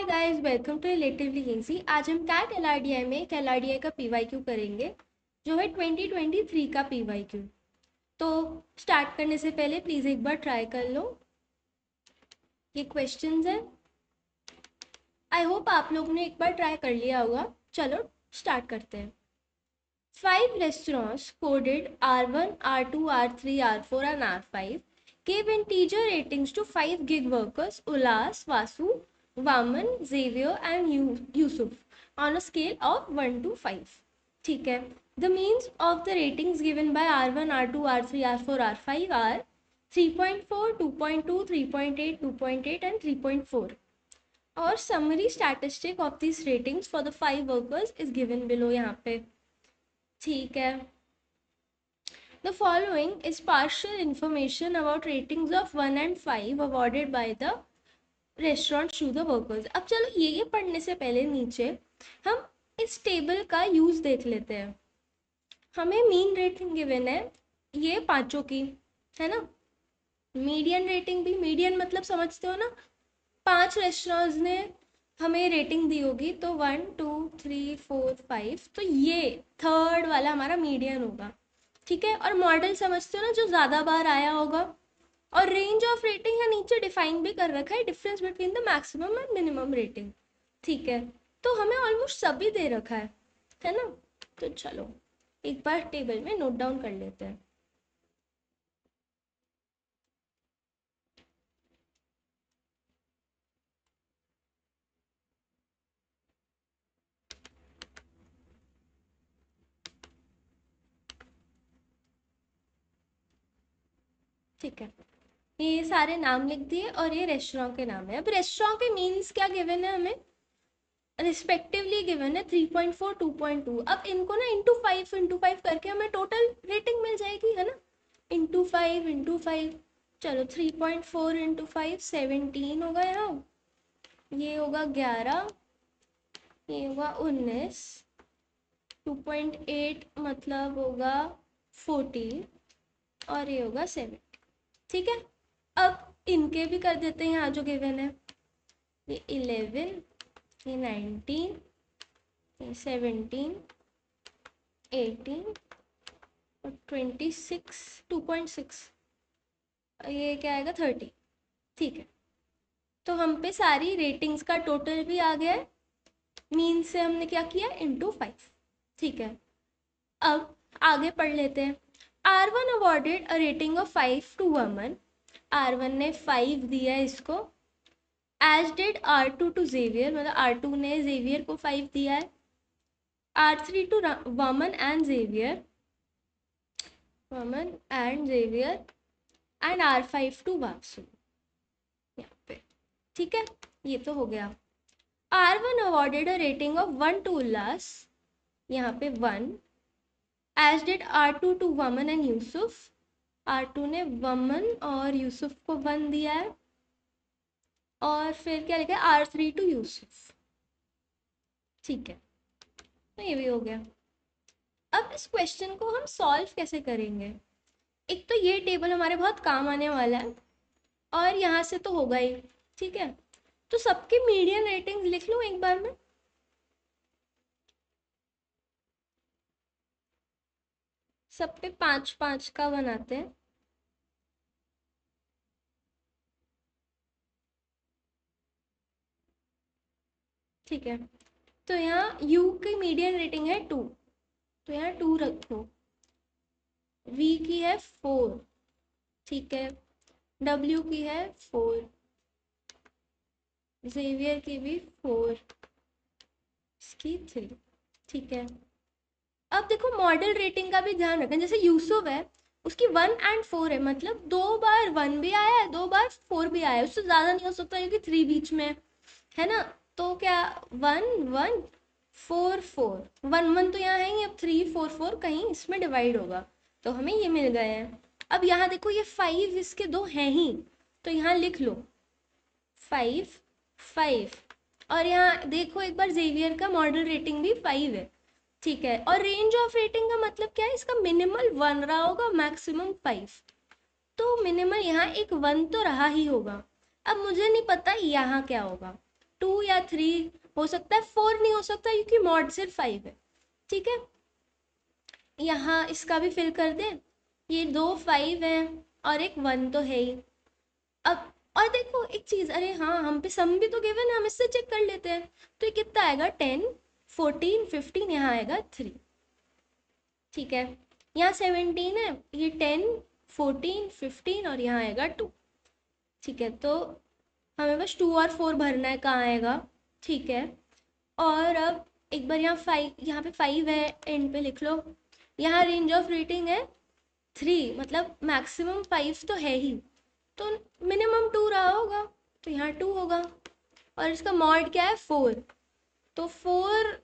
Guys, welcome to relatively easy. आज हम cat LRDI में एक एलआरडीआई का पीवाईक्यू करेंगे जो है 2023 का पीवाईक्यू। तो स्टार्ट करने से पहले प्लीज़ एक बार ट्राई कर लो। ये क्वेश्चंस हैं, आई होप आप लोग ने एक बार ट्राई कर लिया होगा। चलो स्टार्ट करते हैं। 5 restaurants coded R1, R2, R3, R4 and R5 gave integer ratings to 5 gig workers Ulas, Vasu, Vaman, Xavier and Yusuf on a scale of 1 to 5. ठीक है. The means of the ratings given by R1, R2, R3, R4, R5 are 3.4, 2.2, 3.8, 2.8 and 3.4. और summary statistic of these ratings for the 5 workers is given below यहाँ पे. ठीक है. The following is partial information about ratings of 1 and 5 awarded by the restaurant to the workers. अब चलो ये पढ़ने से पहले नीचे हम इस टेबल का यूज देख लेते हैं. हमें मीन रेटिंग गिवन है ये पांचों की, है ना. मीडियन रेटिंग भी, मीडियन मतलब समझते हो ना, 5 रेस्टोरेंट्स ने हमें रेटिंग दी होगी तो 1 2 3 4 5, तो ये थर्ड वाला हमारा मीडियन होगा. ठीक है. और मॉडल समझते हो ना, जो ज़्यादा बार आया होगा. और रेंज ऑफ रेटिंग है नीचे डिफाइन भी कर रखा है, difference between the maximum and minimum rating. ठीक है. तो हमें ऑलमोस्ट सभी दे रखा है ना. तो चलो एक बार टेबल में नोट डाउन कर लेते हैं. ठीक है. ये सारे नाम लिख दिए और ये रेस्टोरेंट के नाम है. अब रेस्टोरेंट के मीन्स क्या गिवन है हमें, रिस्पेक्टिवली गिवन है 3.4, 2.2. अब इनको ना इंटू फाइव करके हमें टोटल रेटिंग मिल जाएगी, है ना. Into five. चलो 3.4 इंटू 5 17 होगा यहाँ. ये होगा 11, ये होगा 19, 2.8 मतलब होगा 40 और ये होगा 7. ठीक है. अब इनके भी कर देते हैं यहाँ जो गिवन है. ये 11, ये 19, ये 17, 18 और 26, 2.6, ये क्या आएगा 30. ठीक है. तो हम पे सारी रेटिंग्स का टोटल भी आ गया है. मीन से हमने क्या किया, इंटू 5. ठीक है. अब आगे पढ़ लेते हैं. R1 awarded a rating of 5 to woman. R1 ने 5 दिया इसको. As did R2 to Xavier, मतलब R2 ने जेवियर को 5 दिया है. R3 to Vaman and Xavier, Vaman and Xavier and R5 to Vasu. यहाँ पे ठीक है. ये तो हो गया. R1 awarded a rating of 1 to Ullas, यहाँ पे 1. As did R2 to Vaman and Yusuf, R2 ने वमन और यूसुफ को 1 दिया है. और फिर क्या लिखा है, R3 टू यूसुफ. ठीक है. तो ये भी हो गया. अब इस क्वेश्चन को हम सॉल्व कैसे करेंगे. एक तो ये टेबल हमारे बहुत काम आने वाला है और यहाँ से तो होगा ही. ठीक है. तो सबकी मीडियन रेटिंग लिख लो एक बार में. सब पे 5-5 का बनाते हैं. ठीक है. तो यहाँ U की मीडियन रेटिंग है 2, तो यहाँ 2 रखो. V की है 4. ठीक है. W की है 4, जेवियर की भी 4, इसकी 3. ठीक है. अब देखो मॉडल रेटिंग का भी ध्यान रखें. जैसे यूसुफ है, उसकी 1 एंड 4 है, मतलब 2 बार 1 भी आया है, 2 बार 4 भी आया है. उससे ज़्यादा नहीं हो सकता क्योंकि 3 बीच में है ना. तो क्या 1 1 4 4, 1 1 तो यहाँ है ही. अब 3 4 4 कहीं इसमें डिवाइड होगा तो हमें ये मिल गए हैं. अब यहाँ देखो ये 5 इसके 2 हैं ही, तो यहाँ लिख लो 5 5. और यहाँ देखो एक बार, जेवियर का मॉडल रेटिंग भी 5 है. ठीक है. और रेंज ऑफ रेटिंग का मतलब क्या है, इसका मिनिमल 1 रहा होगा, मैक्सिमम 5. तो मिनिमल यहाँ एक 1 तो रहा ही होगा. अब मुझे नहीं पता यहाँ क्या होगा, 2 या 3 हो सकता है, 4 नहीं हो सकता क्योंकि मॉड सिर्फ 5 है। ठीक है, यहाँ इसका भी फिल कर दें। ये 2 5 हैं और एक 1 तो है ही। अब और देखो एक चीज़, अरे हाँ हम पे सम भी तो गिवन है, हम इससे चेक कर लेते हैं। तो ये कितना आएगा, 10 14 15, यहाँ आएगा 3। ठीक है, यहाँ 17 है, ये 10 14 15 और यहाँ आएगा 2। ठीक है, तो हमें बस 2 और 4 भरना है, कहाँ आएगा। ठीक है, और अब एक बार यहाँ 5, यहाँ पे 5 है, एंड पे लिख लो। यहाँ रेंज ऑफ रेटिंग है 3, मतलब मैक्सिमम 5 तो है ही, तो मिनिमम 2 रहा होगा, तो यहाँ 2 होगा। और इसका मॉड क्या है, 4, तो 4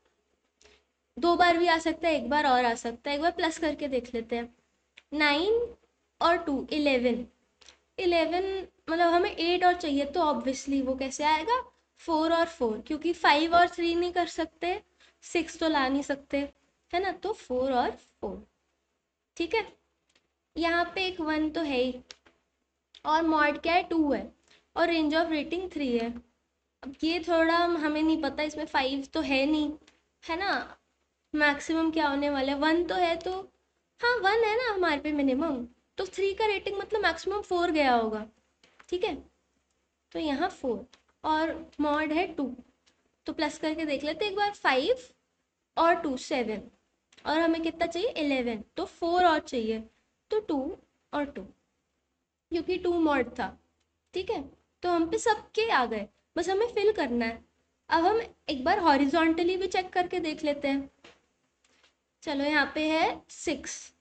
दो बार भी आ सकता है, एक बार और आ सकता है। एक बार प्लस करके देख लेते हैं। 9 और 2 11, 11 मतलब हमें 8 और चाहिए, तो ऑब्वियसली वो कैसे आएगा, 4 और 4, क्योंकि 5 और 3 नहीं कर सकते, 6 तो ला नहीं सकते, है ना, तो 4 और 4। ठीक है, यहाँ पे एक 1 तो है ही, और मॉड क्या है, 2 है, और रेंज ऑफ रेटिंग 3 है। अब ये थोड़ा हमें नहीं पता, इसमें 5 तो है नहीं, है ना, मैक्सिमम क्या होने वाला है, 1 तो है, तो हाँ 1 है ना हमारे पे मिनिमम, तो 3 का रेटिंग मतलब मैक्सिमम 4 गया होगा। ठीक है, तो यहाँ 4 और मॉड है 2, तो प्लस करके देख लेते एक बार। 5 और 2 7, और हमें कितना चाहिए, 11, तो 4 और चाहिए, तो 2 और 2, क्योंकि 2 मॉड था। ठीक है, तो हम पे सबके आ गए, बस हमें फिल करना है। अब हम एक बार हॉरिजॉन्टली भी चेक करके देख लेते हैं। चलो, यहाँ पे है 6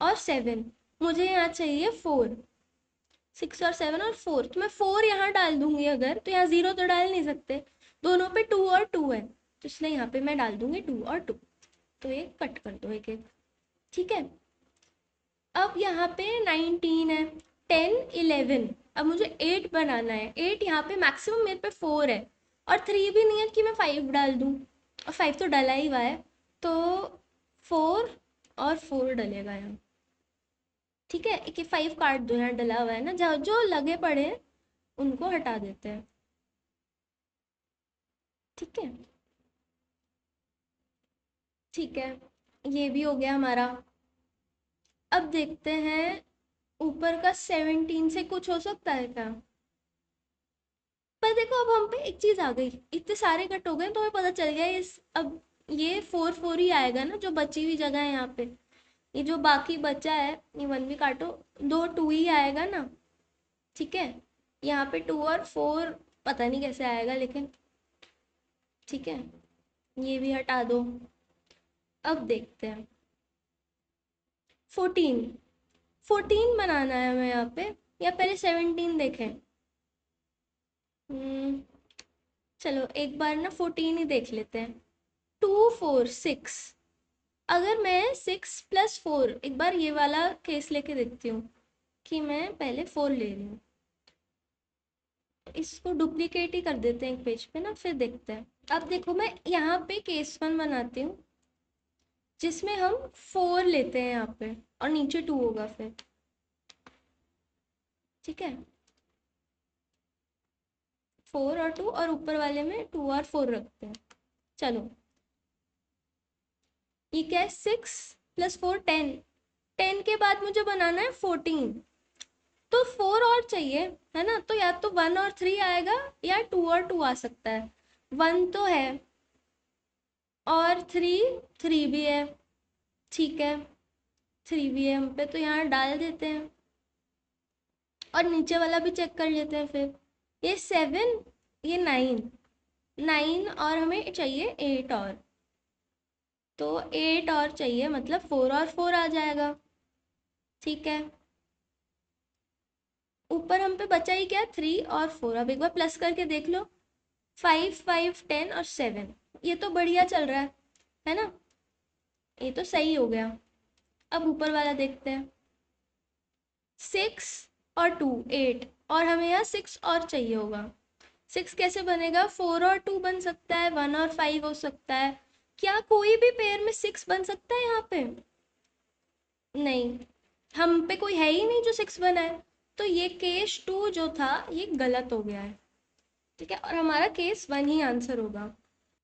और 7, मुझे यहाँ चाहिए 4। 6 और 7 और 4, तो मैं 4 यहाँ डाल दूंगी, अगर तो यहाँ 0 तो डाल नहीं सकते, दोनों पे 2 और 2 है, तो इसलिए यहाँ पे मैं डाल दूंगी 2 और 2, तो ये कट कर दो एक एक। ठीक है, अब यहाँ पे 19 है, 10 11, अब मुझे 8 बनाना है। 8 यहाँ पे मैक्सिमम मेरे पे 4 है, और 3 भी नहीं है कि मैं 5 डाल दूँ, और 5 तो डला ही हुआ है, तो 4 और 4 डलेगा यहाँ। ठीक है, एक 5 काट दो, यहाँ डला हुआ है ना, जो जो लगे पड़े हैं उनको हटा देते हैं। ठीक है, ठीक है, ये भी हो गया हमारा। अब देखते हैं ऊपर का 17 से कुछ हो सकता है क्या। पर देखो अब हम पे एक चीज आ गई, इतने सारे कट हो गए तो हमें पता चल गया इस अब ये 4 4 ही आएगा ना, जो बची हुई जगह है यहाँ पे, ये जो बाकी बचा है, ये 1 भी काटो, 2 2 ही आएगा ना। ठीक है, यहाँ पे 2 और 4 पता नहीं कैसे आएगा, लेकिन ठीक है, ये भी हटा दो। अब देखते हैं 14, 14 बनाना है हमें यहाँ पे, या पहले 17 देखें। हम्म, चलो एक बार ना 14 ही देख लेते हैं। 2 4 6, अगर मैं 6 प्लस 4, एक बार ये वाला केस लेके देखती हूँ कि मैं पहले 4 ले रही हूँ, इसको डुप्लीकेट ही कर देते हैं एक पेज पे ना, फिर देखते हैं। अब देखो मैं यहाँ पे केस 1 बनाती हूँ, जिसमें हम 4 लेते हैं यहाँ पे, और नीचे 2 होगा फिर। ठीक है, 4 और 2, और ऊपर वाले में 2 और 4 रखते हैं। चलो, ये क्या है, 6 प्लस 4 10, 10 के बाद मुझे बनाना है 14, तो 4 और चाहिए, है ना, तो या तो 1 और 3 आएगा, या 2 और 2 आ सकता है। 1 तो है, और 3, 3 भी है। ठीक है, 3 भी है हम पे, तो यहाँ डाल देते हैं, और नीचे वाला भी चेक कर लेते हैं फिर। ये 7, ये 9, 9 और हमें चाहिए 8 और, तो 8 और चाहिए, मतलब 4 और 4 आ जाएगा। ठीक है, ऊपर हम पे बचा ही क्या, 3 और 4, अब एक बार प्लस करके देख लो। 5 5 10 और 7, ये तो बढ़िया चल रहा है ना, ये तो सही हो गया। अब ऊपर वाला देखते हैं। 6 और 2 8, और हमें यहाँ 6 और चाहिए होगा। 6 कैसे बनेगा, 4 और 2 बन सकता है, 1 और 5 हो सकता है। क्या कोई भी पेयर में 6 बन सकता है यहाँ पे, नहीं, हम पे कोई है ही नहीं जो 6 बना है, तो ये केस 2 जो था ये गलत हो गया है। ठीक है, और हमारा केस 1 ही आंसर होगा।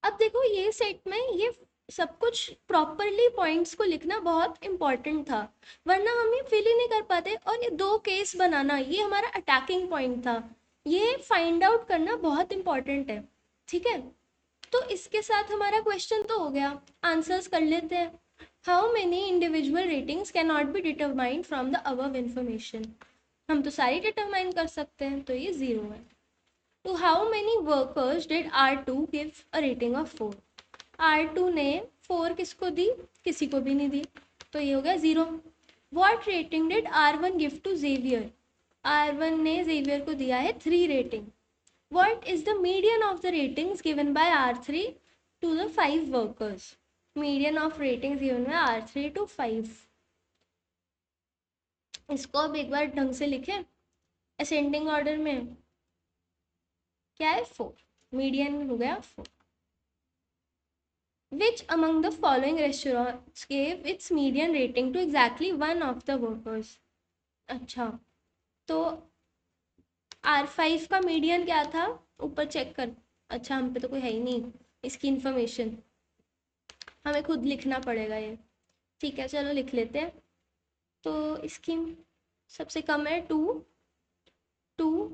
अब देखो ये सेट में ये सब कुछ प्रॉपरली पॉइंट्स को लिखना बहुत इंपॉर्टेंट था, वरना हम ये फिल ही नहीं कर पाते। और ये दो केस बनाना ये हमारा अटैकिंग पॉइंट था, ये फाइंड आउट करना बहुत इंपॉर्टेंट है। ठीक है, तो इसके साथ हमारा क्वेश्चन तो हो गया, आंसर्स कर लेते हैं। How many individual ratings can not be determined from the above information. हम तो सारी डिटरमाइन कर सकते हैं, तो ये ज़ीरो है। तो how many workers did R2 give a rating of 4। R2 ने 4 किसको दी, किसी को भी नहीं दी, तो ये हो गया zero. What rating did R1 give to Xavier. R1 ने जेवियर को दिया है 3 रेटिंग। What is the median of the ratings given by R3 to the 5 workers? Median of ratings given by R3 to 5. इसको अब एक बार ढंग से लिखें असेंडिंग ऑर्डर में। क्या है 4, मीडियन हो गया 4। Which among the following restaurants gave its median rating to exactly one of the workers? अच्छा, तो R5 का मीडियन क्या था, ऊपर चेक कर। अच्छा, हम पे तो कोई है ही नहीं इसकी इंफॉर्मेशन, हमें खुद लिखना पड़ेगा ये। ठीक है, चलो लिख लेते हैं। तो इसकी सबसे कम है 2, 2,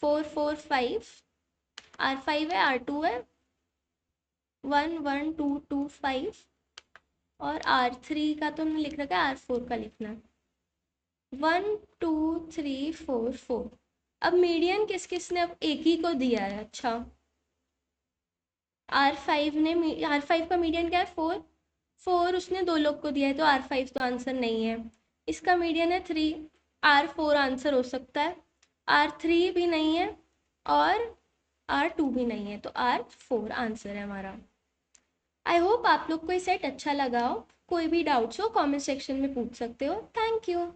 4, 4, 5। R5 है, R2 है, 1, 1, 2, 2, 5। और R3 का तो हमने लिख रखा है, R4 का लिखना है 1, 2, 3, 4, 4। अब मीडियन किस किस ने अब एक ही को दिया है। अच्छा, R5 का मीडियन क्या है 4, 4 उसने 2 लोग को दिया है, तो R5 तो आंसर नहीं है। इसका मीडियन है 3, R4 आंसर हो सकता है, R3 भी नहीं है और R2 भी नहीं है, तो R4 आंसर है हमारा। आई होप आप लोग को ये सेट अच्छा लगा हो। कोई भी डाउट्स हो कमेंट सेक्शन में पूछ सकते हो। Thank you.